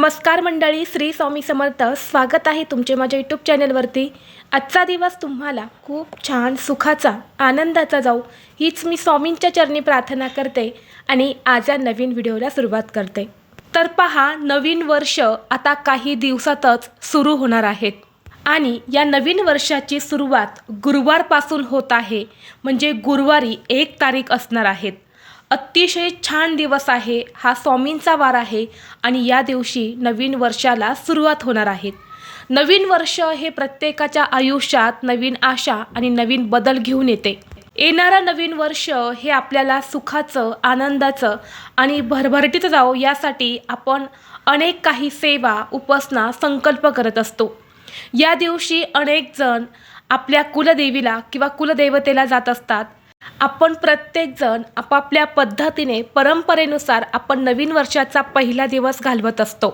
नमस्कार मंडळी, श्री स्वामी समर्थ. स्वागत आहे तुमचे माझ्या यूट्यूब चॅनलवरती. आजचा दिवस तुम्हाला खूप छान सुखाचा आनंदाचा जाऊ हीच मी स्वामींच्या चरणी प्रार्थना करते आणि आज या नवीन व्हिडिओला सुरुवात करते. तर पहा, नवीन वर्ष आता काही दिवसातच सुरू होणार आहेत आणि या नवीन वर्षाची सुरुवात गुरुवारपासून होत आहे. म्हणजे गुरुवारी 1 तारीख असणार आहेत. अतिशय छान दिवस आहे. हा स्वामींचा वार आहे आणि या दिवशी नवीन वर्षाला सुरुवात होणार आहे. नवीन वर्ष हे प्रत्येकाच्या आयुष्यात नवीन आशा आणि नवीन बदल घेऊन येते. येणारा नवीन वर्ष हे आपल्याला सुखाचं, आनंदाचं आणि भरभराटीचं जावो यासाठी आपण अनेक काही सेवा, उपासना, संकल्प करत असतो. या दिवशी अनेक जण आपल्या कुलदेवीला किंवा कुलदेवतेला जात असतात. आपण प्रत्येकजण आपापल्या पद्धतीने, परंपरेनुसार आपण नवीन वर्षाचा पहिला दिवस घालवत असतो.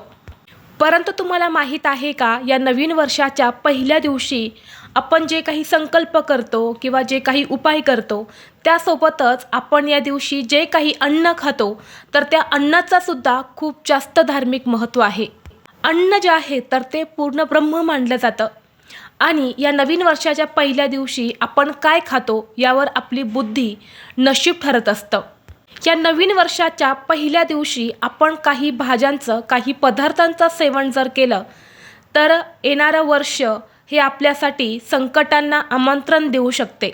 परंतु तुम्हाला माहीत आहे का, या नवीन वर्षाच्या पहिल्या दिवशी आपण जे काही संकल्प करतो किंवा जे काही उपाय करतो त्यासोबतच आपण या दिवशी जे काही अन्न खातो तर त्या अन्नाचा सुद्धा खूप जास्त धार्मिक महत्त्व आहे. अन्न जे आहे तर ते पूर्ण ब्रह्म मानलं जातं आणि या नवीन वर्षाच्या पहिल्या दिवशी आपण काय खातो यावर आपली बुद्धी नशीब ठरत असतं. या नवीन वर्षाच्या पहिल्या दिवशी आपण काही भाज्यांचं, काही पदार्थांचं सेवन जर केलं तर येणारं वर्ष हे आपल्यासाठी संकटांना आमंत्रण देऊ शकते.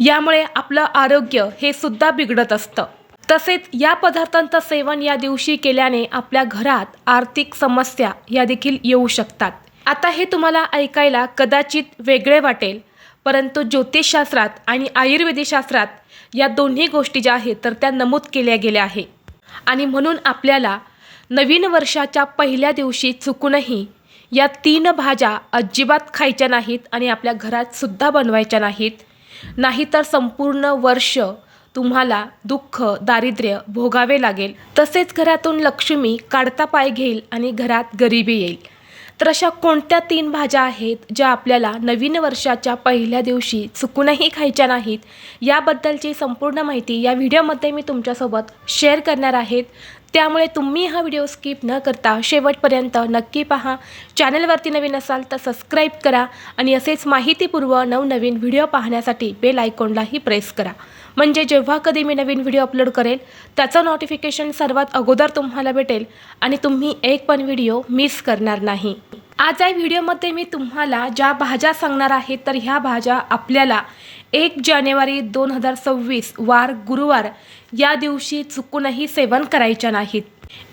यामुळे आपलं आरोग्य हे सुद्धा बिघडत असतं. तसेच या पदार्थांचं सेवन या दिवशी केल्याने आपल्या घरात आर्थिक समस्या या देखील येऊ शकतात. आता हे तुम्हाला ऐकायला कदाचित वेगळे वाटेल, परंतु ज्योतिषशास्त्रात आणि आयुर्वेदिक शास्त्रात या दोन्ही गोष्टी ज्या आहेत तर त्या नमूद केल्या गेल्या आहे. आणि म्हणून आपल्याला नवीन वर्षाच्या पहिल्या दिवशी चुकूनही या 3 भाज्या अजिबात खायच्या नाहीत आणि आपल्या घरात सुद्धा बनवायच्या नाहीत. नाहीतर संपूर्ण वर्ष तुम्हाला दुःख, दारिद्र्य भोगावे लागेल. तसेच घरातून लक्ष्मी काढता पाय घेईल आणि घरात गरिबी येईल. तर अशा कोणत्या 3 भाज्या आहेत ज्या आपल्याला नवीन वर्षाच्या पहिल्या दिवशी चुकूनही खायच्या नाहीत, याबद्दलची संपूर्ण माहिती या व्हिडिओमध्ये मी तुमच्यासोबत शेअर करणार आहेत. त्यामुळे तुम्ही हा व्हिडिओ स्किप न करता शेवटपर्यंत नक्की पहा. चॅनलवरती नवीन असाल तर सबस्क्राईब करा आणि असेच माहितीपूर्व नवनवीन व्हिडिओ पाहण्यासाठी बेल आयकॉनलाही प्रेस करा. म्हणजे जेव्हा कधी मी नवीन व्हिडिओ अपलोड करेल त्याचं नोटिफिकेशन सर्वात अगोदर तुम्हाला भेटेल आणि तुम्ही एक पण व्हिडिओ मिस करणार नाही. आज या व्हिडिओमध्ये मी तुम्हाला ज्या भाज्या सांगणार आहे तर ह्या भाज्या आपल्याला 1 जानेवारी 2026 वार गुरुवार या दिवशी चुकूनही सेवन करायच्या नाहीत.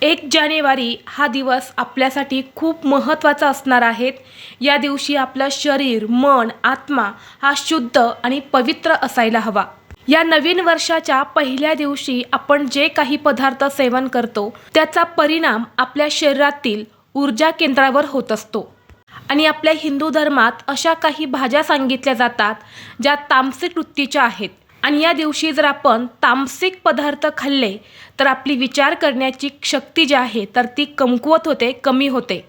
1 जानेवारी हा दिवस आपल्यासाठी खूप महत्त्वाचा असणार आहे. या दिवशी आपलं शरीर, मन, आत्मा हा शुद्ध आणि पवित्र असायला हवा. या नवीन वर्षाच्या पहिल्या दिवशी आपण जे काही पदार्थ सेवन करतो त्याचा परिणाम आपल्या शरीरातील ऊर्जा केंद्रावर होत असतो. आणि आपल्या हिंदू धर्मात अशा काही भाज्या सांगितल्या जातात ज्या तामसिक वृत्तीच्या आहेत. आणि या दिवशी जर आपण तामसिक पदार्थ खाल्ले तर आपली विचार करण्याची शक्ती जी आहे तर ती कमकुवत होते, कमी होते.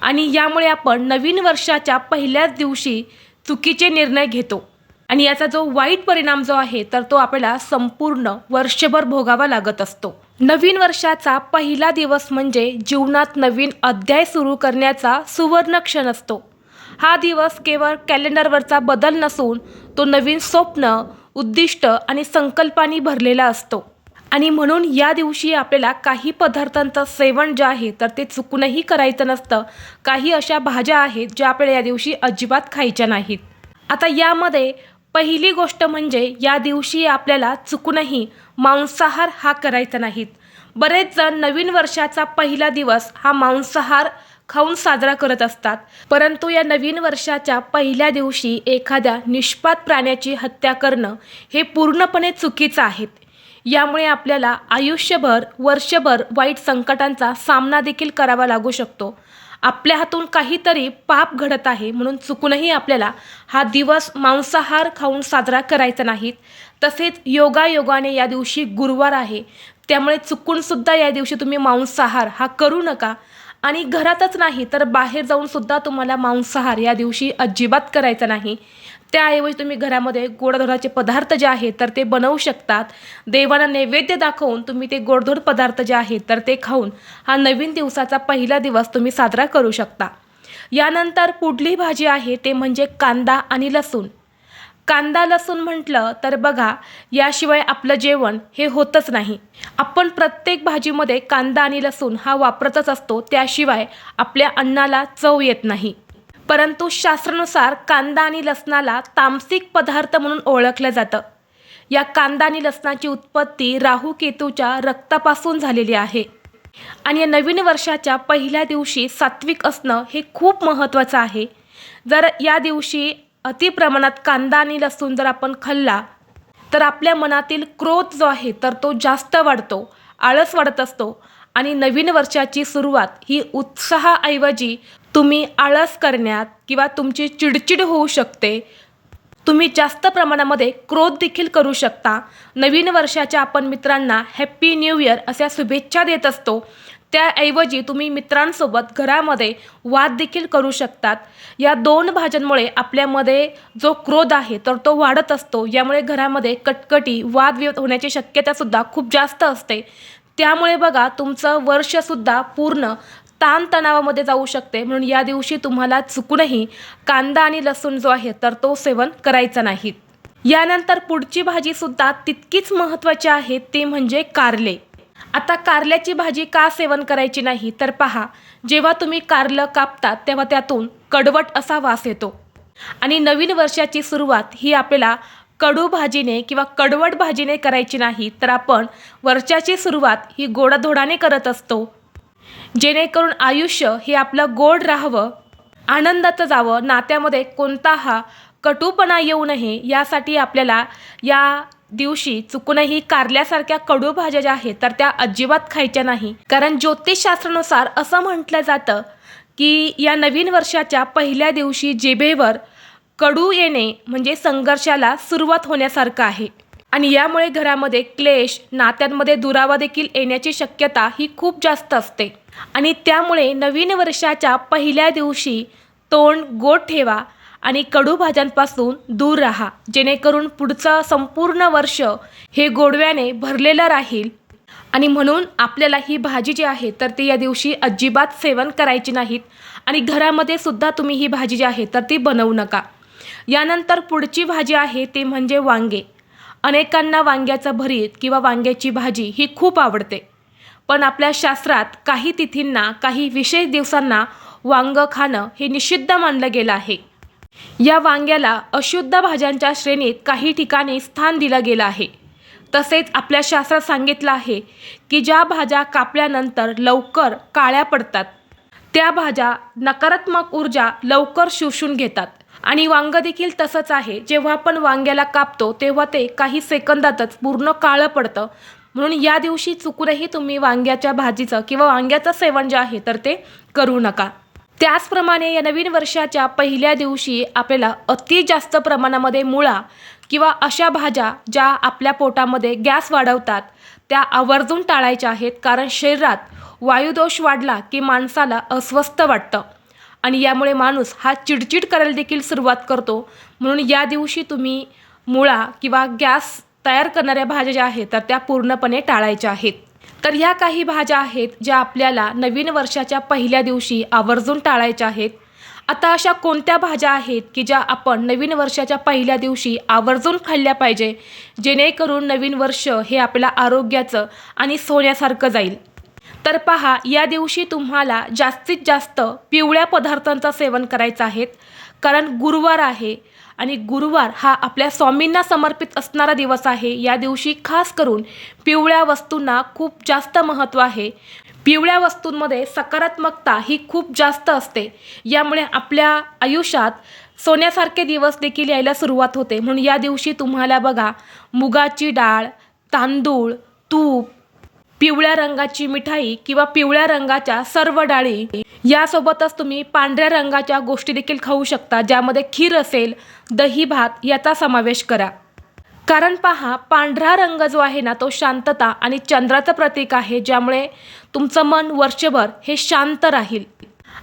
आणि यामुळे आपण नवीन वर्षाच्या पहिल्याच दिवशी चुकीचे निर्णय घेतो आणि याचा जो वाईट परिणाम जो आहे तर तो आपल्याला संपूर्ण वर्षभर भोगावा लागत असतो. नवीन वर्षाचा पहिला दिवस म्हणजे जीवनात नवीन अध्याय सुरू करण्याचा सुवर्ण क्षण असतो. हा दिवस केवळ कॅलेंडरवरचा बदल नसून तो नवीन स्वप्न, उद्दिष्ट आणि संकल्पांनी भरलेला असतो. आणि म्हणून या दिवशी आपल्याला काही पदार्थांचं सेवन जे आहे तर ते चुकूनही करायचं नसतं. काही अशा भाज्या आहेत ज्या आपल्याला या दिवशी अजिबात खायच्या नाहीत. आता यामध्ये पहिली गोष्ट म्हणजे या दिवशी आपल्याला चुकूनही मांसाहार हा करायचा नाहीत. बरेच जण नवीन वर्षाचा पहिला दिवस हा मांसाहार खाऊन साजरा करत असतात. परंतु या नवीन वर्षाच्या पहिल्या दिवशी एखाद्या निष्पाप प्राण्याची हत्या करणं हे पूर्णपणे चुकीचं आहे. यामुळे आपल्याला आयुष्यभर, वर्षभर वाईट संकटांचा सामना देखील करावा लागू शकतो. आपल्या हातून काहीतरी पाप घडत आहे म्हणून चुकूनही आपल्याला हा दिवस मांसाहार खाऊन साजरा करायचा नाहीत. तसेच योगायोगाने या दिवशी गुरुवार आहे, त्यामुळे चुकूनसुद्धा या दिवशी तुम्ही मांसाहार हा करू नका. आणि घरातच नाही तर बाहेर जाऊन सुद्धा तुम्हाला मांसाहार या दिवशी अजिबात करायचा नाही। त्याऐवजी तुम्ही घरामध्ये गोडधोडाचे पदार्थ जे आहेत तर ते बनवू शकतात। देवाला नैवेद्य दाखवून तुम्ही ते गोडधोड पदार्थ जे आहेत तर ते खाऊन हा नवीन दिवसाचा पहिला दिवस तुम्ही साजरा करू शकता। यानंतर पुढली भाजी आहे ते म्हणजे कांदा आणि लसूण। कांदा लसूण म्हटलं तर बघा, याशिवाय आपलं जेवण हे होतच नाही। आपण प्रत्येक भाजीमध्ये कांदा आणि लसूण हा वापरतच असतो, त्याशिवाय आपल्या अन्नाला चव येत नाही। परंतु शास्त्रानुसार कांदा आणि लसणाला तामसिक पदार्थ म्हणून ओळखलं जातं। या कांदा आणि लसणाची उत्पत्ती राहू केतूच्या रक्तापासून झालेली आहे आणि या नवीन वर्षाच्या पहिल्या दिवशी सात्विक असणं हे खूप महत्त्वाचं आहे। जर या दिवशी अति प्रमाणात कांदा आणि लसूण जर आपण खाल्ला तर आपल्या मनातील क्रोध जो आहे तर तो जास्त वाढतो, आळस वाढत असतो आणि नवीन वर्षाची सुरुवात ही उत्साहाऐवजी तुम्ही आळस करण्यात किंवा तुमची चिडचिड होऊ शकते। तुम्ही जास्त प्रमाणामध्ये क्रोध देखील करू शकता। नवीन वर्षाच्या आपण मित्रांना हॅप्पी न्यू इयर अशा शुभेच्छा देत असतो, त्याऐवजी तुम्ही मित्रांसोबत घरामध्ये वाद देखील करू शकतात। या दोन भाज्यांमुळे आपल्यामध्ये जो क्रोध आहे तर तो वाढत असतो, यामुळे घरामध्ये कटकटी वादविवाद होण्याची शक्यतासुद्धा खूप जास्त असते। त्यामुळे बघा, तुमचं वर्षसुद्धा पूर्ण ताणतणावामध्ये जाऊ शकते। म्हणून या दिवशी तुम्हाला चुकूनही कांदा आणि लसूण जो आहे तर तो सेवन करायचा नाही। यानंतर पुढची भाजीसुद्धा तितकीच महत्त्वाची आहे, ते म्हणजे कारले। आता कारल्याची भाजी का सेवन करायची नाही तर पहा, जेव्हा तुम्ही कारलं कापतात तेव्हा त्यातून कडवट असा वास येतो आणि नवीन वर्षाची सुरुवात ही आपल्याला कडू भाजीने किंवा कडवट भाजीने करायची नाही, तर आपण वर्षाची सुरुवात ही गोडाधोडाने करत असतो, जेणेकरून आयुष्य हे आपलं गोड राहावं, आनंदाचं जावं, नात्यामध्ये कोणताही कटुपणा येऊ नये यासाठी आपल्याला या दिवशी चुकूनही कारल्यासारख्या कडू भाज्या ज्या आहेत तर त्या अजिबात खायच्या नाही। कारण ज्योतिषशास्त्रानुसार असं म्हटलं जातं की या नवीन वर्षाच्या पहिल्या दिवशी जिभेवर कडू येणे म्हणजे संघर्षाला सुरुवात होण्यासारखं आहे आणि यामुळे घरामध्ये क्लेश, नात्यांमध्ये दुरावा देखील येण्याची शक्यता ही खूप जास्त असते आणि त्यामुळे नवीन वर्षाच्या पहिल्या दिवशी तोंड गोड ठेवा आणि कडू भाज्यांपासून दूर राहा, जेणेकरून पुढचं संपूर्ण वर्ष हे गोडव्याने भरलेलं राहील। आणि म्हणून आपल्याला ही भाजी जी आहे तर ती या दिवशी अजिबात सेवन करायची नाहीत आणि घरामध्ये सुद्धा तुम्ही ही भाजी जी आहे तर ती बनवू नका। यानंतर पुढची भाजी आहे ते म्हणजे वांगे। अनेकांना वांग्याचं भरीत किंवा वांग्याची भाजी ही खूप आवडते, पण आपल्या शास्त्रात काही तिथींना, काही विशेष दिवसांना वांगं खाणं हे निषिद्ध मानलं गेलं आहे। या वांग्याला अशुद्ध भाज्यांच्या श्रेणीत काही ठिकाणी स्थान दिलं गेलं आहे। तसेच आपल्या शास्त्रात सांगितलं आहे की ज्या भाज्या कापल्यानंतर लवकर काळ्या पडतात त्या भाज्या नकारात्मक ऊर्जा लवकर शोषून घेतात आणि वांग देखील तसंच आहे। जेव्हा आपण वांग्याला कापतो तेव्हा ते काही सेकंदातच पूर्ण काळं पडतं। म्हणून या दिवशी चुकूनही तुम्ही वांग्याच्या भाजीचं किंवा वांग्याचं सेवन जे आहे तर ते करू नका। त्याचप्रमाणे या नवीन वर्षाच्या पहिल्या दिवशी आपल्याला अति जास्त प्रमाणामध्ये मुळा किंवा अशा भाज्या ज्या आपल्या पोटामध्ये गॅस वाढवतात त्या आवर्जून टाळायच्या आहेत, कारण शरीरात वायुदोष वाढला की माणसाला अस्वस्थ वाटतं आणि यामुळे माणूस हा चिडचिड करायला देखील सुरुवात करतो। म्हणून या दिवशी तुम्ही मुळा किंवा गॅस तयार करणाऱ्या भाज्या ज्या आहेत तर त्या पूर्णपणे टाळायच्या आहेत। तर ह्या काही भाज्या आहेत ज्या आपल्याला नवीन वर्षाच्या पहिल्या दिवशी आवर्जून टाळायच्या आहेत। आता अशा कोणत्या भाज्या आहेत की ज्या आपण नवीन वर्षाच्या पहिल्या दिवशी आवर्जून खाल्ल्या पाहिजे, जेणेकरून नवीन वर्ष हे आपल्या आरोग्याचं आणि सोन्यासारखं जाईल? तर पहा, या दिवशी तुम्हाला जास्तीत जास्त पिवळ्या पदार्थांचं सेवन करायचं आहे, कारण गुरुवार आहे आणि गुरुवार हा आपल्या स्वामींना समर्पित असणारा दिवस आहे। या दिवशी खास करून पिवळ्या वस्तूंना खूप जास्त महत्त्व आहे। पिवळ्या वस्तूंमध्ये सकारात्मकता ही खूप जास्त असते, यामुळे आपल्या आयुष्यात सोन्यासारखे दिवस देखील यायला सुरुवात होते। म्हणून या दिवशी तुम्हाला बघा, मुगाची डाळ, तांदूळ, तूप, पिवळ्या रंगाची मिठाई किंवा पिवळ्या रंगाच्या सर्व डाळी, यासोबतच तुम्ही पांढऱ्या रंगाच्या गोष्टी देखील खाऊ शकता, ज्यामध्ये खीर असेल, दही भात याचा समावेश करा। कारण पहा, पांढरा रंग जो आहे ना तो शांतता आणि चंद्राचं प्रतीक आहे, ज्यामुळे तुमचं मन वर्षभर हे शांत राहील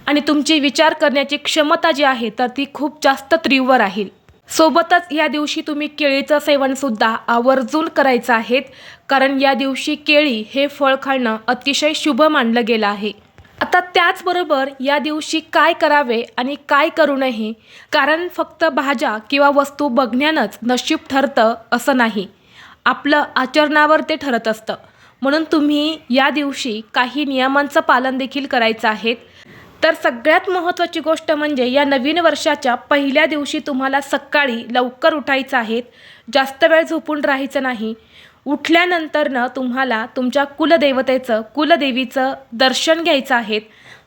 आणि तुमची विचार करण्याची क्षमता जी आहे तर ती खूप जास्त तीव्र राहील. सोबतच या दिवशी तुम्ही केळीचं सेवनसुद्धा आवर्जून करायचं आहे, कारण या दिवशी केळी हे फळ खाणं अतिशय शुभ मानलं गेलं आहे. आता त्याचबरोबर या दिवशी काय करावे आणि काय करू नये, कारण फक्त भाज्या किंवा वस्तू बघण्यानंच नशीब ठरतं असं नाही, आपलं आचरणावर ते ठरत असतं. म्हणून तुम्ही या दिवशी काही नियमांचं पालन देखील करायचं आहे. तर सगळ्यात महत्त्वाची गोष्ट म्हणजे या नवीन वर्षाच्या पहिल्या दिवशी तुम्हाला सकाळी लवकर उठायचं आहे, जास्त वेळ झोपून राहायचं नाही. उठल्यानंतरनं तुम्हाला तुमच्या कुलदेवीचं दर्शन घ्यायचं आहे.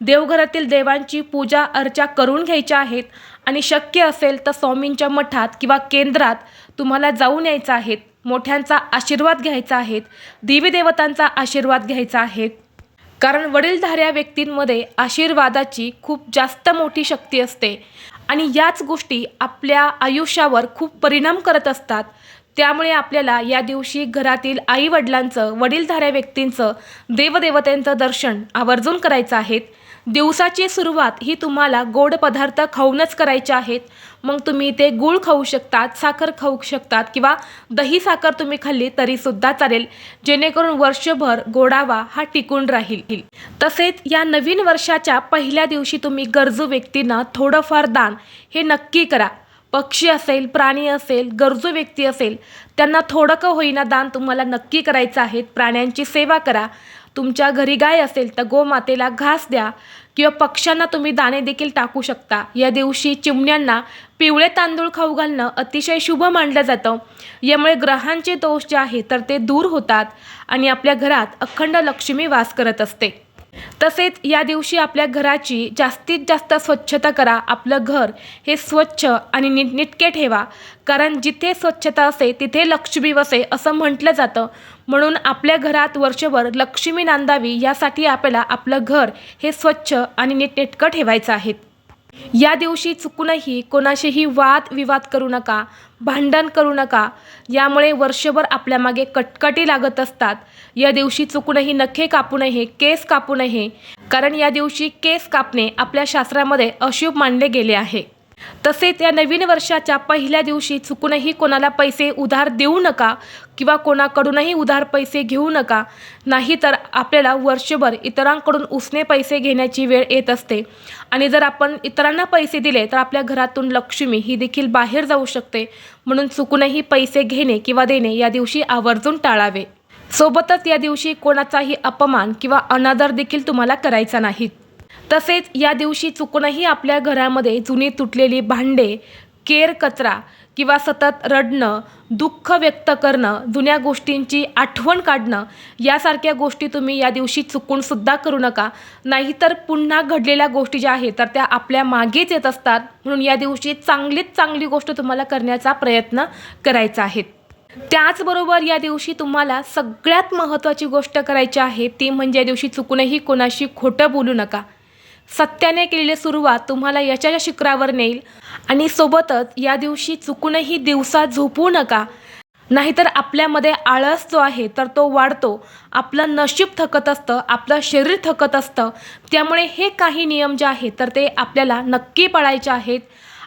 देवघरातील देवांची पूजा अर्चा करून घ्यायच्या आहेत आणि शक्य असेल तर स्वामींच्या मठात किंवा केंद्रात तुम्हाला जाऊन यायचं आहे. मोठ्यांचा आशीर्वाद घ्यायचा आहे, देवी देवतांचा आशीर्वाद घ्यायचा आहे, कारण वडीलधाऱ्या व्यक्तींमध्ये आशीर्वादाची खूप जास्त मोठी शक्ती असते आणि याच गोष्टी आपल्या आयुष्यावर खूप परिणाम करत असतात. त्यामुळे आपल्याला या दिवशी घरातील आईवडिलांचं, वडीलधाऱ्या व्यक्तींचं, देवदेवतांचं दर्शन आवर्जून करायचं आहे. दिवसाची सुरुवात ही तुम्हाला गोड पदार्थ खाऊनच करायचे आहेत. मग तुम्ही ते गूळ खाऊ शकतात, साखर खाऊ शकतात किंवा दही साखर तुम्ही खाल्ली तरीसुद्धा चालेल, जेणेकरून वर्षभर गोडावा हा टिकून राहील. तसेच या नवीन वर्षाच्या पहिल्या दिवशी तुम्ही गरजू व्यक्तींना थोडंफार दान हे नक्की करा. पक्षी असेल, प्राणी असेल, गरजू व्यक्ती असेल, त्यांना थोडं का होईना दान तुम्हाला नक्की करायचं आहे. प्राण्यांची सेवा करा. तुमच्या घरी गाय असेल तर गोमातेला घास द्या किंवा पक्ष्यांना तुम्ही दाणे देखील टाकू शकता. या दिवशी चिमण्यांना पिवळे तांदूळ खाऊ घालणं अतिशय शुभ मानलं जातं. यामुळे ग्रहांचे दोष जे आहे तर ते दूर होतात आणि आपल्या घरात अखंड लक्ष्मी वास करत असते. तसेच या दिवशी आपल्या घराची जास्तीत जास्त स्वच्छता करा. आपलं घर हे स्वच्छ आणि नीटनेटके ठेवा, कारण जिथे स्वच्छता असे तिथे लक्ष्मी वसे असं म्हटलं जातं. म्हणून आपल्या घरात वर्षभर लक्ष्मी नांदावी यासाठी आपल्याला आपलं घर हे स्वच्छ आणि नीटनेटकं ठेवायचं आहे. या दिवशी चुकूनही कोणाशीही वादविवाद करू नका, भांडण करू नका. यामुळे वर्षभर आपल्यामागे कटकटी लागत असतात. या दिवशी चुकूनही नखे कापू नये, केस कापू नये, कारण या दिवशी केस कापणे आपल्या शास्त्रामध्ये अशुभ मानले गेले आहे. तसेच या नवीन वर्षाच्या पहिल्या दिवशी चुकूनही कोणाला पैसे उधार देऊ नका किंवा कोणाकडूनही उधार पैसे घेऊ नका. नाहीतर आपल्याला वर्षभर इतरांकडून उसने पैसे घेण्याची वेळ येत असते आणि जर आपण इतरांना पैसे दिले तर आपल्या घरातून लक्ष्मी ही देखील बाहेर जाऊ शकते. म्हणून चुकूनही पैसे घेणे किंवा देणे या दिवशी आवर्जून टाळावे. सोबतच या दिवशी कोणाचाही अपमान किंवा अनादर देखील तुम्हाला करायचा नाही. तसेच या दिवशी चुकूनही आपल्या घरामध्ये जुनी तुटलेली भांडे, केर कचरा किंवा सतत रडणं, दुःख व्यक्त करणं, जुन्या गोष्टींची आठवण काढणं यासारख्या गोष्टी तुम्ही या दिवशी चुकूनसुद्धा करू नका. नाहीतर पुन्हा घडलेल्या गोष्टी ज्या आहेत तर त्या आपल्या मागेच येत असतात. म्हणून या दिवशी चांगलीच चांगली गोष्ट तुम्हाला करण्याचा प्रयत्न करायचा आहे. त्याचबरोबर या दिवशी तुम्हाला सगळ्यात महत्त्वाची गोष्ट करायची आहे ती म्हणजे या दिवशी चुकूनही कोणाशी खोटं बोलू नका. सत्याने केलेली सुरुवात तुम्हाला यशाच्या शिखरावर नेईल. आणि सोबतच या दिवशी चुकूनही दिवसा झोपू नका, नाहीतर आपल्यामध्ये आळस जो आहे तर तो वाढतो. आपलं नशीब थकत असतं, आपलं शरीर थकत असतं. त्यामुळे हे काही नियम जे आहेत तर ते आपल्याला नक्की पाळायचे आहेत.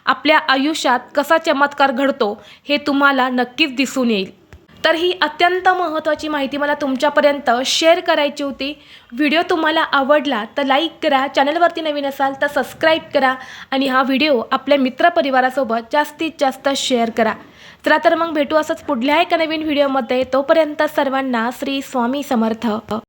आपल्या आयुष्यात कसा चमत्कार घडतो हे तुम्हाला नक्कीच दिसून येईल. तर ही अत्यंत महत्त्वाची माहिती मला तुमच्यापर्यंत शेअर करायची होती. व्हिडिओ तुम्हाला आवडला तर लाईक करा, चॅनलवरती नवीन असाल तर सबस्क्राईब करा आणि हा व्हिडिओ आपल्या मित्रपरिवारासोबत जास्तीत जास्त शेअर करा. चला तर मग भेटू असंच पुढल्या एका नवीन व्हिडिओमध्ये. तोपर्यंत सर्वांना श्री स्वामी समर्थ.